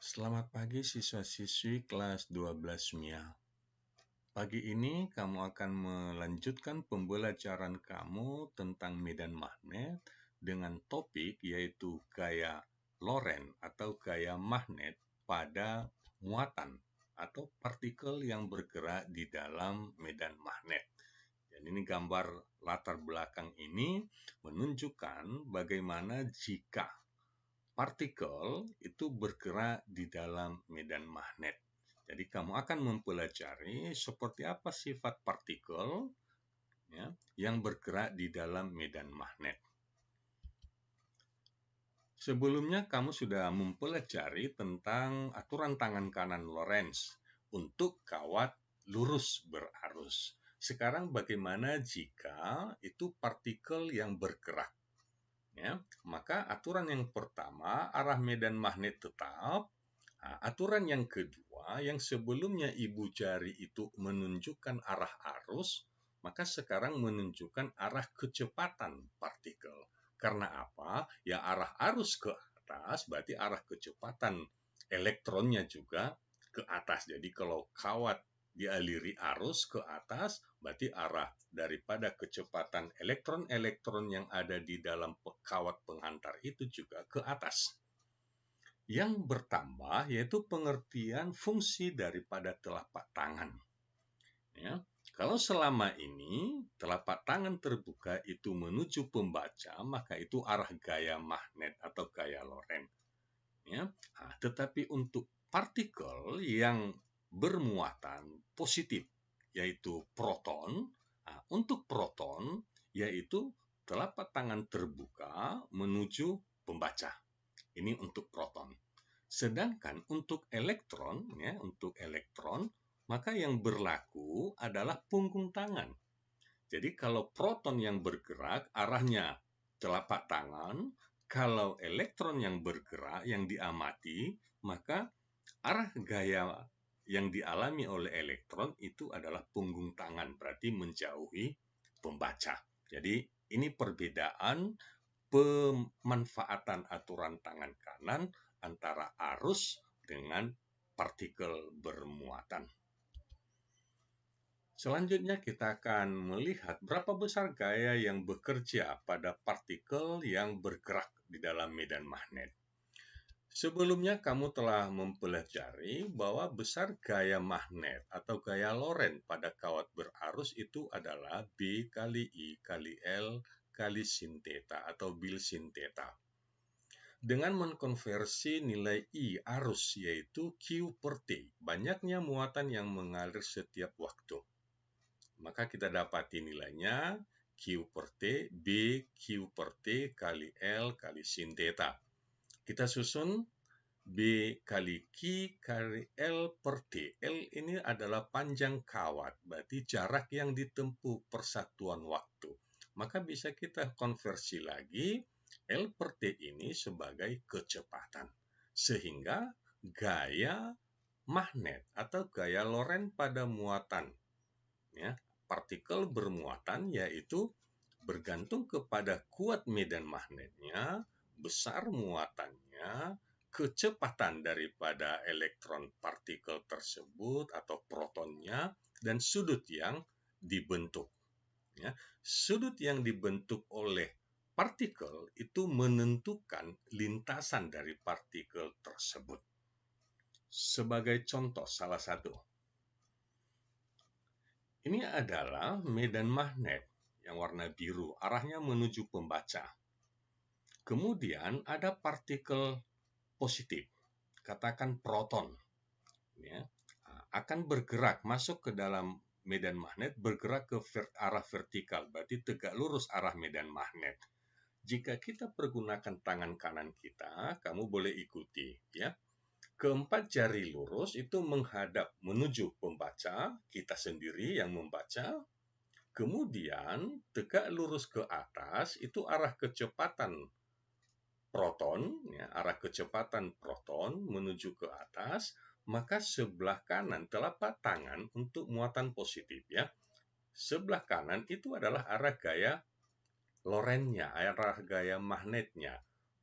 Selamat pagi siswa-siswi kelas 12 MIA. Pagi ini kamu akan melanjutkan pembelajaran kamu tentang medan magnet dengan topik yaitu gaya Lorentz atau gaya magnet pada muatan atau partikel yang bergerak di dalam medan magnet. Dan ini gambar latar belakang ini menunjukkan bagaimana jika partikel itu bergerak di dalam medan magnet. Jadi kamu akan mempelajari seperti apa sifat partikel yang bergerak di dalam medan magnet. Sebelumnya kamu sudah mempelajari tentang aturan tangan kanan Lorentz untuk kawat lurus berarus. Sekarang bagaimana jika itu partikel yang bergerak? Maka aturan yang pertama, arah medan magnet tetap. Aturan yang kedua, yang sebelumnya ibu jari itu menunjukkan arah arus, maka sekarang menunjukkan arah kecepatan partikel. Karena apa? Ya arah arus ke atas, berarti arah kecepatan elektronnya juga ke atas. Jadi kalau kawat dialiri arus ke atas, berarti arah daripada kecepatan elektron-elektron yang ada di dalam kawat penghantar itu juga ke atas. Yang bertambah yaitu pengertian fungsi daripada telapak tangan. Kalau selama ini telapak tangan terbuka itu menuju pembaca, maka itu arah gaya magnet atau gaya Lorentz. Tetapi untuk partikel yang bermuatan positif, yaitu proton, untuk proton, yaitu telapak tangan terbuka menuju pembaca. Ini untuk proton. Sedangkan untuk elektron, maka yang berlaku adalah punggung tangan. Jadi kalau proton yang bergerak, arahnya telapak tangan. Kalau elektron yang bergerak, yang diamati, maka arah gaya yang dialami oleh elektron itu adalah punggung tangan, berarti menjauhi pembaca. Jadi ini perbedaan pemanfaatan aturan tangan kanan antara arus dengan partikel bermuatan. Selanjutnya kita akan melihat berapa besar gaya yang bekerja pada partikel yang bergerak di dalam medan magnet. Sebelumnya kamu telah mempelajari bahwa besar gaya magnet atau gaya Lorentz pada kawat berarus itu adalah B kali I kali L kali sin theta atau bil sin theta. Dengan mengkonversi nilai I arus yaitu Q per T, banyaknya muatan yang mengalir setiap waktu. Maka kita dapati nilainya Q per T, B Q per T kali L kali sin theta. Kita susun B kali Q kali L per T. L ini adalah panjang kawat, berarti jarak yang ditempuh per satuan waktu. Maka bisa kita konversi lagi L per T ini sebagai kecepatan. Sehingga gaya magnet atau gaya Lorentz pada muatan, partikel bermuatan yaitu bergantung kepada kuat medan magnetnya, besar muatannya, kecepatan daripada elektron partikel tersebut atau protonnya, dan sudut yang dibentuk. Sudut yang dibentuk oleh partikel itu menentukan lintasan dari partikel tersebut. Sebagai contoh salah satu, ini adalah medan magnet yang warna biru, arahnya menuju pembaca. Kemudian ada partikel positif, katakan proton, akan bergerak masuk ke dalam medan magnet, bergerak ke arah vertikal, berarti tegak lurus arah medan magnet. Jika kita pergunakan tangan kanan kita, kamu boleh ikuti, Keempat jari lurus itu menghadap menuju pembaca, kita sendiri yang membaca. Kemudian tegak lurus ke atas itu arah kecepatan proton, arah kecepatan proton menuju ke atas, maka sebelah kanan telapak tangan untuk muatan positif, Sebelah kanan itu adalah arah gaya Lorentz-nya, arah gaya magnetnya.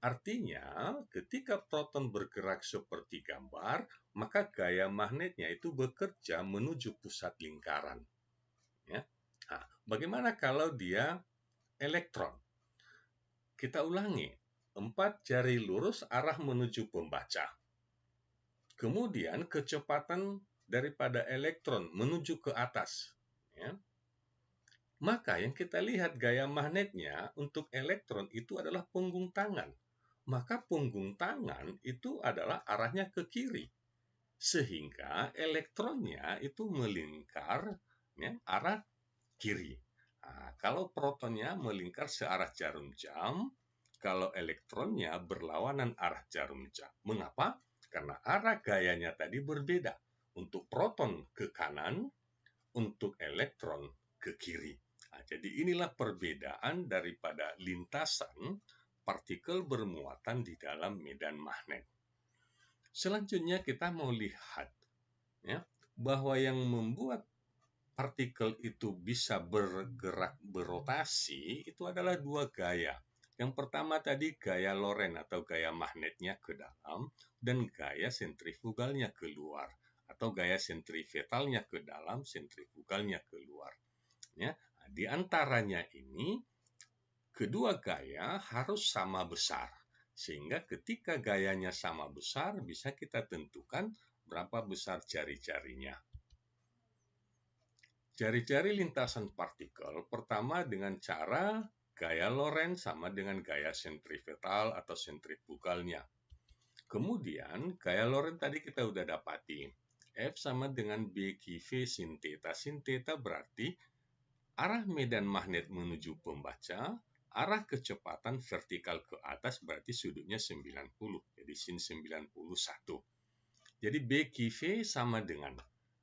Artinya, ketika proton bergerak seperti gambar, maka gaya magnetnya itu bekerja menuju pusat lingkaran. Ya. Nah, bagaimana kalau dia elektron? Kita ulangi, 4 jari lurus arah menuju pembaca. Kemudian kecepatan daripada elektron menuju ke atas. Ya. Maka yang kita lihat gaya magnetnya untuk elektron itu adalah punggung tangan. Maka punggung tangan itu adalah arahnya ke kiri. Sehingga elektronnya itu melingkar ya, arah kiri. Nah, kalau protonnya melingkar searah jarum jam, kalau elektronnya berlawanan arah jarum jam. Mengapa? Karena arah gayanya tadi berbeda. Untuk proton ke kanan, untuk elektron ke kiri. Nah, jadi inilah perbedaan daripada lintasan partikel bermuatan di dalam medan magnet. Selanjutnya kita mau lihat ya, bahwa yang membuat partikel itu bisa bergerak berotasi itu adalah dua gaya. Yang pertama tadi gaya Lorentz atau gaya magnetnya ke dalam dan gaya sentrifugalnya keluar atau gaya sentripetalnya ke dalam, sentrifugalnya keluar. Ya, di antaranya ini kedua gaya harus sama besar. Sehingga ketika gayanya sama besar bisa kita tentukan berapa besar jari-jarinya. Jari-jari lintasan partikel pertama dengan cara gaya Lorentz sama dengan gaya sentripetal atau sentrifugalnya. Kemudian gaya Lorentz tadi kita udah dapati. F sama dengan BQ sin theta. Sin theta berarti arah medan magnet menuju pembaca, arah kecepatan vertikal ke atas berarti sudutnya 90. Jadi sin 91. Jadi BQ sama dengan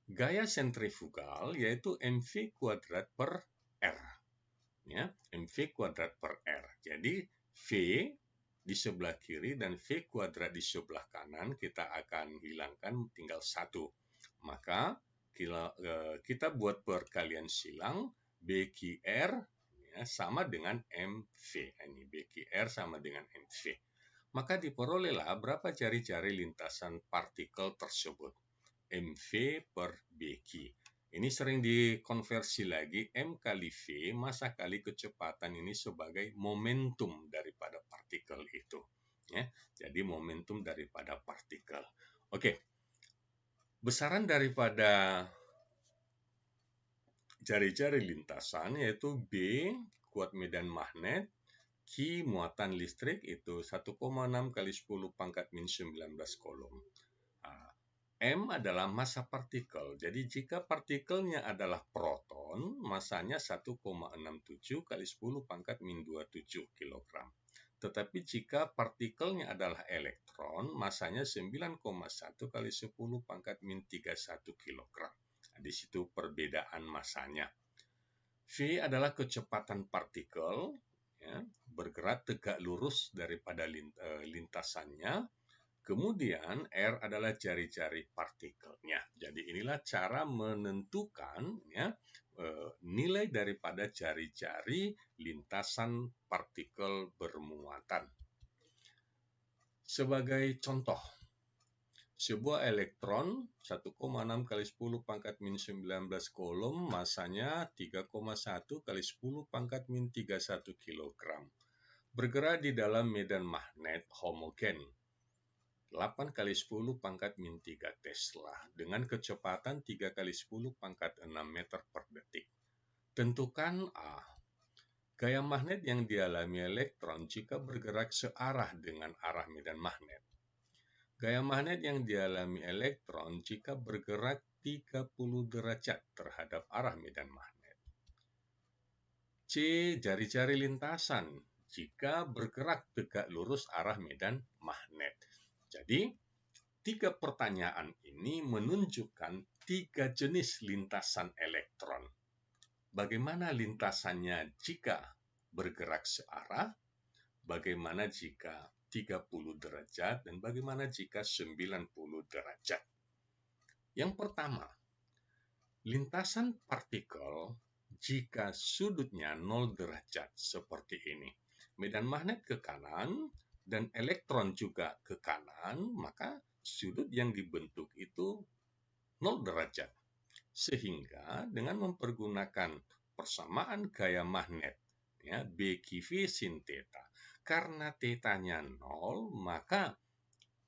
gaya sentrifugal yaitu mv kuadrat per R. Ya, mv kuadrat per R. Jadi V di sebelah kiri dan V kuadrat di sebelah kanan kita akan hilangkan tinggal 1. Maka kita buat perkalian silang BQR ya, sama dengan MV. Ini BQR sama dengan MV. Maka diperolehlah berapa jari-jari lintasan partikel tersebut. MV per BQ. Ini sering dikonversi lagi, M kali V, massa kali kecepatan ini sebagai momentum daripada partikel itu. Ya, jadi momentum daripada partikel. Oke, besaran daripada jari-jari lintasan yaitu B, kuat medan magnet, Q, muatan listrik itu 1,6 kali 10 pangkat min 19 kolom. M adalah massa partikel. Jadi jika partikelnya adalah proton, massanya 1,67 kali 10 pangkat min 27 kg. Tetapi jika partikelnya adalah elektron, massanya 9,1 kali 10 pangkat min 31 kg. Nah, di situ perbedaan massanya. V adalah kecepatan partikel, ya, bergerak tegak lurus daripada lintasannya. Kemudian R adalah jari-jari partikelnya. Jadi inilah cara menentukan ya, nilai daripada jari-jari lintasan partikel bermuatan. Sebagai contoh, sebuah elektron 1,6 kali 10 pangkat min 19 kolom, massanya 3,1 kali 10 pangkat min 31 kg. Bergerak di dalam medan magnet homogen 8 kali 10 pangkat min 3 Tesla dengan kecepatan 3 kali 10 pangkat 6 meter per detik. Tentukan A. Gaya magnet yang dialami elektron jika bergerak searah dengan arah medan magnet. Gaya magnet yang dialami elektron jika bergerak 30 derajat terhadap arah medan magnet. C. Jari-jari lintasan jika bergerak tegak lurus arah medan magnet. Jadi, 3 pertanyaan ini menunjukkan 3 jenis lintasan elektron. Bagaimana lintasannya jika bergerak searah, bagaimana jika 30 derajat, dan bagaimana jika 90 derajat. Yang pertama, lintasan partikel jika sudutnya 0 derajat seperti ini. Medan magnet ke kanan, dan elektron juga ke kanan, maka sudut yang dibentuk itu 0 derajat. Sehingga dengan mempergunakan persamaan gaya magnet, ya, BQV sin theta, karena θ-nya 0, maka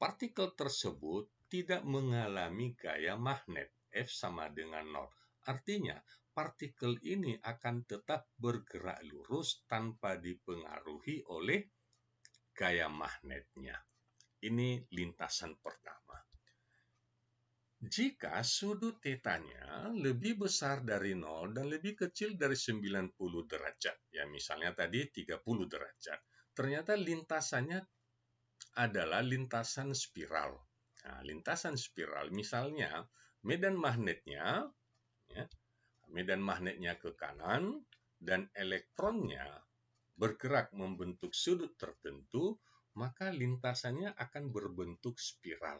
partikel tersebut tidak mengalami gaya magnet, F sama dengan 0. Artinya, partikel ini akan tetap bergerak lurus tanpa dipengaruhi oleh gaya magnetnya. Ini lintasan pertama. Jika sudut θ-nya lebih besar dari 0 dan lebih kecil dari 90 derajat, ya misalnya tadi 30 derajat, ternyata lintasannya adalah lintasan spiral. Nah, lintasan spiral misalnya medan magnetnya, ya, medan magnetnya ke kanan dan elektronnya bergerak membentuk sudut tertentu, maka lintasannya akan berbentuk spiral.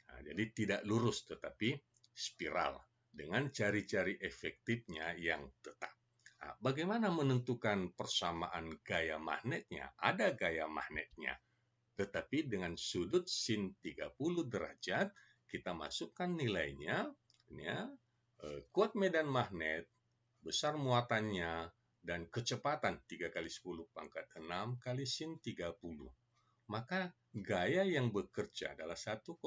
Nah, jadi tidak lurus tetapi spiral dengan jari-jari efektifnya yang tetap. Nah, bagaimana menentukan persamaan gaya magnetnya? Ada gaya magnetnya, tetapi dengan sudut sin 30 derajat kita masukkan nilainya, ya, kuat medan magnet, besar muatannya, dan kecepatan 3 kali 10 pangkat 6 kali sin 30. Maka gaya yang bekerja adalah 1,92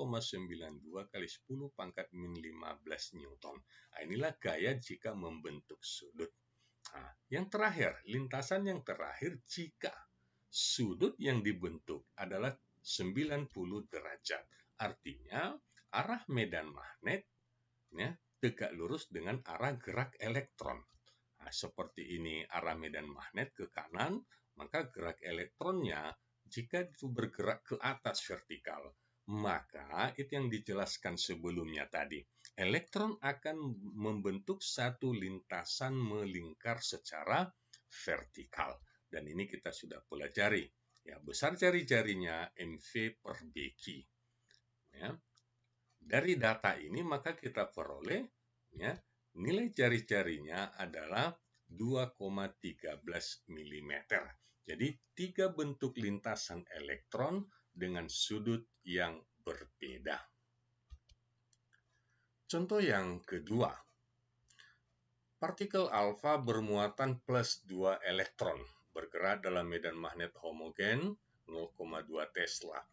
kali 10 pangkat min 15 Newton. Nah, inilah gaya jika membentuk sudut. Nah, yang terakhir, lintasan yang terakhir jika sudut yang dibentuk adalah 90 derajat. Artinya, arah medan magnet, ya, tegak lurus dengan arah gerak elektron. Nah, seperti ini arah medan magnet ke kanan, maka gerak elektronnya jika itu bergerak ke atas vertikal, maka itu yang dijelaskan sebelumnya tadi. Elektron akan membentuk satu lintasan melingkar secara vertikal. Dan ini kita sudah pelajari. Ya, besar jari-jarinya MV per BQ. Ya. Dari data ini maka kita peroleh, ya, nilai jari-jarinya adalah 2,13 mm. Jadi 3 bentuk lintasan elektron dengan sudut yang berbeda. Contoh yang kedua, partikel alfa bermuatan plus 2 elektron bergerak dalam medan magnet homogen 0,2 Tesla.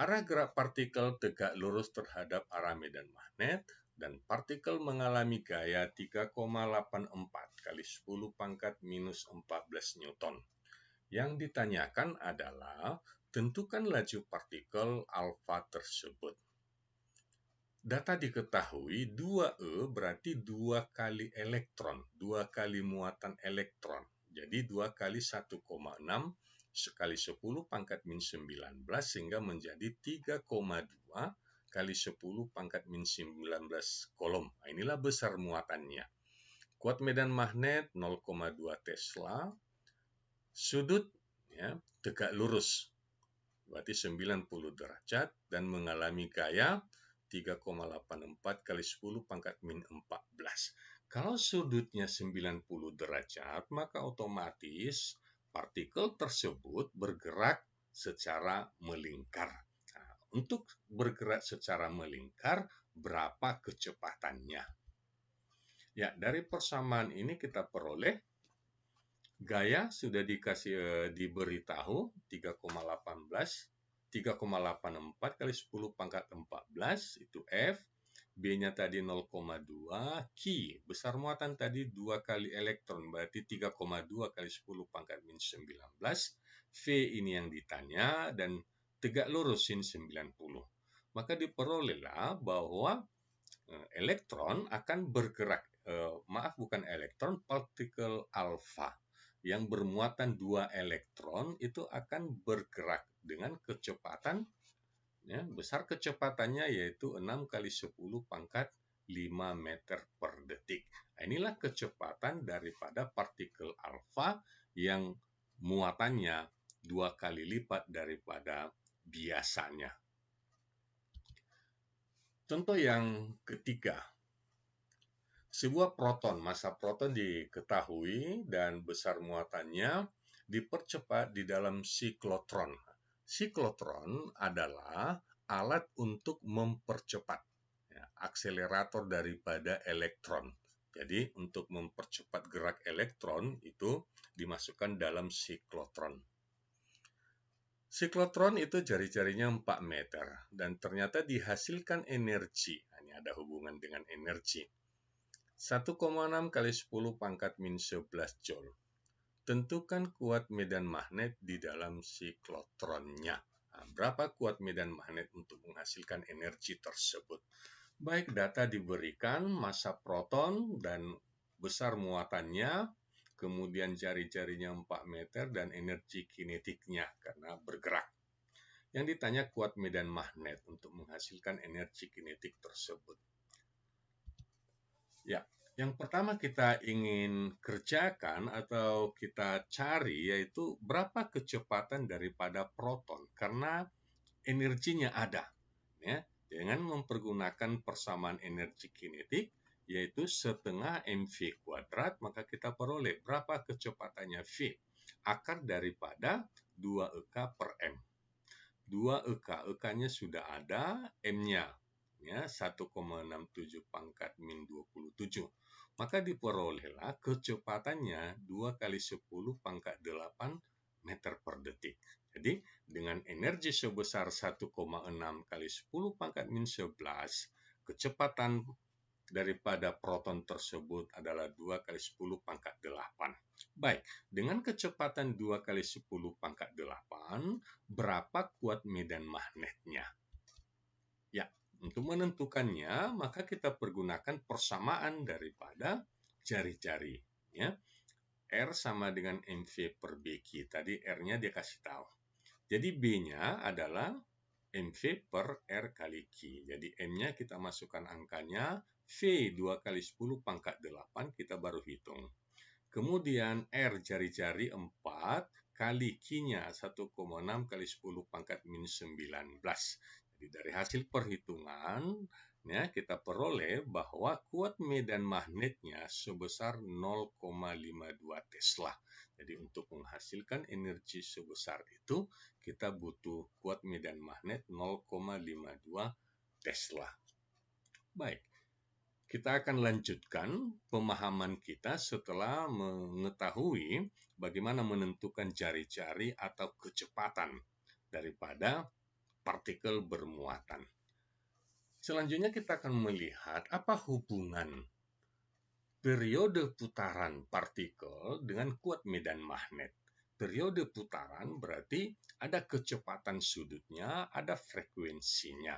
Arah gerak partikel tegak lurus terhadap arah medan magnet dan partikel mengalami gaya 3,84 kali 10 pangkat minus 14 Newton. Yang ditanyakan adalah tentukan laju partikel alfa tersebut. Data diketahui 2E berarti 2 kali elektron, 2 kali muatan elektron. Jadi 2 kali 1,6 sekali 10 pangkat min 19 sehingga menjadi 3,2 kali 10 pangkat min 19 kolom. Nah, inilah besar muatannya. Kuat medan magnet 0,2 Tesla. Sudut, ya, tegak lurus, berarti 90 derajat dan mengalami gaya 3,84 kali 10 pangkat min 14. Kalau sudutnya 90 derajat, maka otomatis partikel tersebut bergerak secara melingkar. Nah, untuk bergerak secara melingkar, berapa kecepatannya? Ya, dari persamaan ini kita peroleh gaya sudah diberitahu 3,84 kali 10 pangkat 14 itu F, B-nya tadi 0,2, Q besar muatan tadi 2 kali elektron berarti 3,2 kali 10 pangkat min 19, V ini yang ditanya dan tegak lurus sin 90. Maka diperolehlah bahwa elektron akan bergerak, partikel alfa yang bermuatan 2 elektron itu akan bergerak dengan kecepatan, ya, besar kecepatannya yaitu 6 kali 10 pangkat 5 meter per detik. Nah, inilah kecepatan daripada partikel alfa yang muatannya 2 kali lipat daripada biasanya. Contoh yang ketiga. Sebuah proton, massa proton diketahui dan besar muatannya dipercepat di dalam siklotron. Siklotron adalah alat untuk mempercepat, ya, akselerator daripada elektron. Jadi untuk mempercepat gerak elektron itu dimasukkan dalam siklotron. Siklotron itu jari-jarinya 4 meter dan ternyata dihasilkan energi. Ini ada hubungan dengan energi. 1,6 kali 10 pangkat min 11 Joule. Tentukan kuat medan magnet di dalam siklotronnya. Nah, berapa kuat medan magnet untuk menghasilkan energi tersebut? Baik, data diberikan, massa proton dan besar muatannya, kemudian jari-jarinya 4 meter dan energi kinetiknya karena bergerak. Yang ditanya kuat medan magnet untuk menghasilkan energi kinetik tersebut. Ya, yang pertama kita ingin kerjakan atau kita cari yaitu berapa kecepatan daripada proton karena energinya ada, ya. Dengan mempergunakan persamaan energi kinetik yaitu setengah mv kuadrat, maka kita peroleh berapa kecepatannya v, akar daripada 2 EK per m. 2 EK, EK-nya sudah ada, m-nya ya 1,67 pangkat min 27. Maka diperolehlah kecepatannya 2 kali 10 pangkat 8 meter per detik. Jadi dengan energi sebesar 1,6 kali 10 pangkat min 11, kecepatan daripada proton tersebut adalah 2 kali 10 pangkat 8. Baik, dengan kecepatan 2 kali 10 pangkat 8, berapa kuat medan magnetnya? Ya, untuk menentukannya, maka kita pergunakan persamaan daripada jari-jari. Ya. R sama dengan mv per bq. Tadi R-nya dia kasih tahu. Jadi B-nya adalah mv per R kali Q. Jadi M-nya kita masukkan angkanya, V 2 kali 10 pangkat 8, kita baru hitung. Kemudian R jari-jari 4 kali Q-nya 1,6 kali 10 pangkat min 19. Jadi dari hasil perhitungan, ya, kita peroleh bahwa kuat medan magnetnya sebesar 0,52 Tesla. Jadi untuk menghasilkan energi sebesar itu, kita butuh kuat medan magnet 0,52 Tesla. Baik, kita akan lanjutkan pemahaman kita setelah mengetahui bagaimana menentukan jari-jari atau kecepatan daripada partikel bermuatan. Selanjutnya kita akan melihat apa hubungan periode putaran partikel dengan kuat medan magnet. Periode putaran berarti ada kecepatan sudutnya, ada frekuensinya.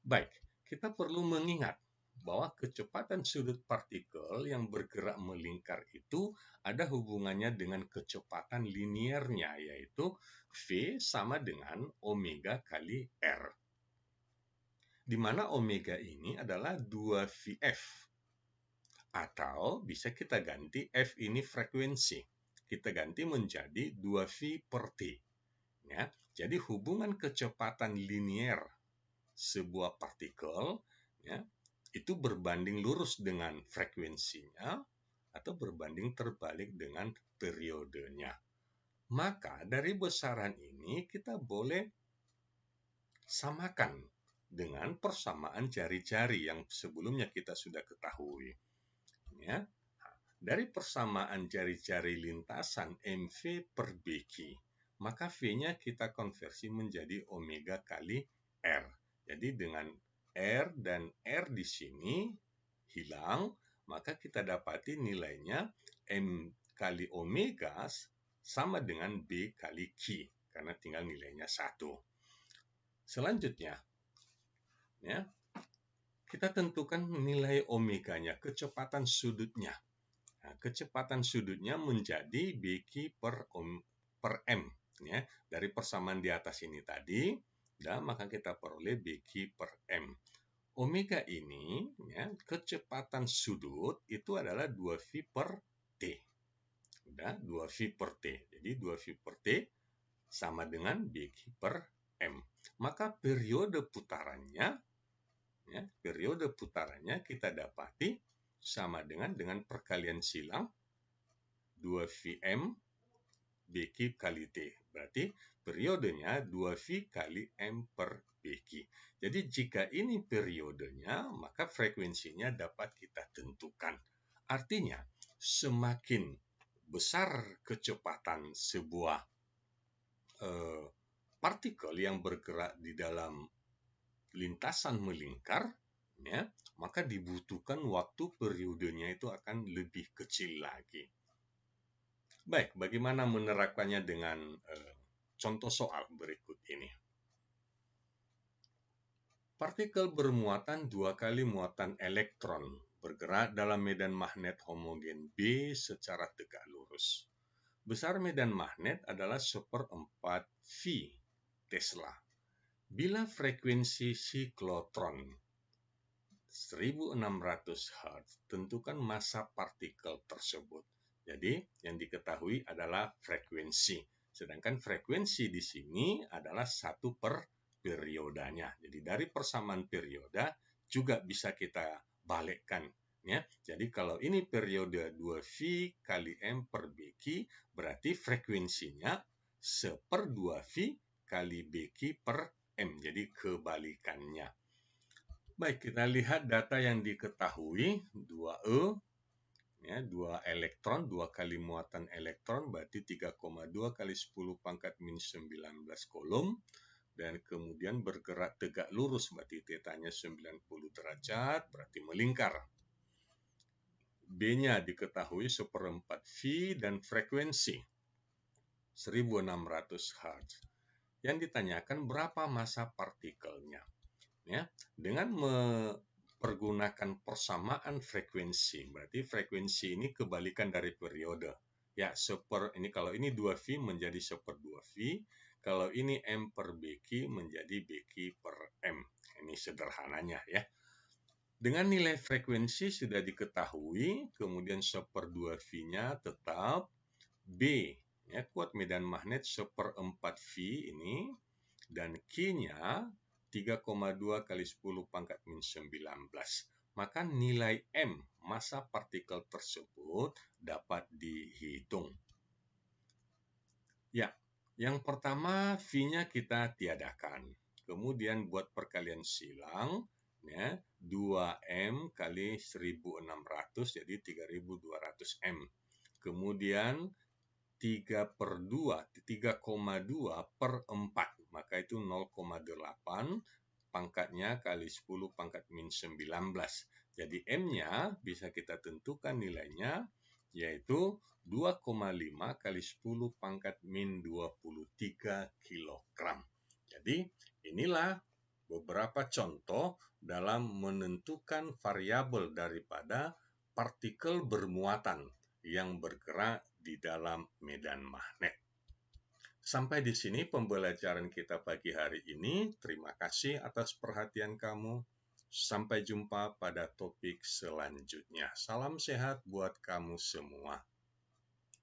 Baik, kita perlu mengingat bahwa kecepatan sudut partikel yang bergerak melingkar itu ada hubungannya dengan kecepatan liniernya, yaitu V sama dengan omega kali R. Di mana omega ini adalah 2VF. Atau bisa kita ganti F ini frekuensi. Kita ganti menjadi 2V per T. Ya, jadi hubungan kecepatan linier sebuah partikel, ya, itu berbanding lurus dengan frekuensinya atau berbanding terbalik dengan periodenya. Maka dari besaran ini kita boleh samakan dengan persamaan jari-jari yang sebelumnya kita sudah ketahui. Ya. Dari persamaan jari-jari lintasan MV per BQ, maka V-nya kita konversi menjadi omega kali R. Jadi dengan R dan R di sini hilang, maka kita dapati nilainya M kali omega sama dengan B kali Q, karena tinggal nilainya 1. Selanjutnya, ya, kita tentukan nilai omeganya, kecepatan sudutnya. Nah, kecepatan sudutnya menjadi BQ per M. Ya. Dari persamaan di atas ini tadi, ya, maka kita peroleh BQ per M. Omega ini, ya, kecepatan sudut itu adalah 2V per T. Udah, 2V per T. Jadi 2V per T sama dengan BQ per M. Maka periode putarannya kita dapati sama dengan perkalian silang 2Vm BQ kali T. Berarti periodenya 2V kali M per Bq. Jadi jika ini periodenya, maka frekuensinya dapat kita tentukan. Artinya, semakin besar kecepatan sebuah partikel yang bergerak di dalam lintasan melingkar, ya, maka dibutuhkan waktu periodenya itu akan lebih kecil lagi. Baik, bagaimana menerapkannya dengan contoh soal berikut ini. Partikel bermuatan 2 kali muatan elektron bergerak dalam medan magnet homogen B secara tegak lurus. Besar medan magnet adalah 1/4 V Tesla. Bila frekuensi siklotron 1600 Hz, tentukan massa partikel tersebut. Jadi, yang diketahui adalah frekuensi. Sedangkan frekuensi di sini adalah 1 per periodanya. Jadi, dari persamaan perioda juga bisa kita balikkan. Ya. Jadi, kalau ini periode 2V kali M per Bq, berarti frekuensinya 1/2V kali Bq per M. Jadi, kebalikannya. Baik, kita lihat data yang diketahui, 2E, ya, 2 elektron, 2 kali muatan elektron, berarti 3,2 kali 10 pangkat min 19 kolom, dan kemudian bergerak tegak lurus, berarti tetanya 90 derajat, berarti melingkar. B-nya diketahui 1/4 V dan frekuensi 1600 Hz. Yang ditanyakan berapa massa partikelnya. Ya, dengan mempergunakan persamaan frekuensi, berarti frekuensi ini kebalikan dari periode. Ya, ini kalau ini 2V menjadi 1/2V, kalau ini M per Bq menjadi Bq per M. Ini sederhananya ya. Dengan nilai frekuensi sudah diketahui, kemudian 1/2V-nya tetap B, ya, kuat medan magnet 1/4V ini, dan Q-nya 3,2 kali 10 pangkat min 19. Maka nilai M, massa partikel tersebut, dapat dihitung. Ya, yang pertama V-nya kita tiadakan. Kemudian buat perkalian silang, ya, 2M kali 1600, jadi 3200 M. Kemudian 3/2, 3,2 per 4, maka itu 0,8, pangkatnya kali 10 pangkat min 19. Jadi M-nya bisa kita tentukan nilainya, yaitu 2,5 kali 10 pangkat min 23 kg. Jadi inilah beberapa contoh dalam menentukan variabel daripada partikel bermuatan yang bergerak di dalam medan magnet. Sampai di sini pembelajaran kita pagi hari ini. Terima kasih atas perhatian kamu. Sampai jumpa pada topik selanjutnya. Salam sehat buat kamu semua.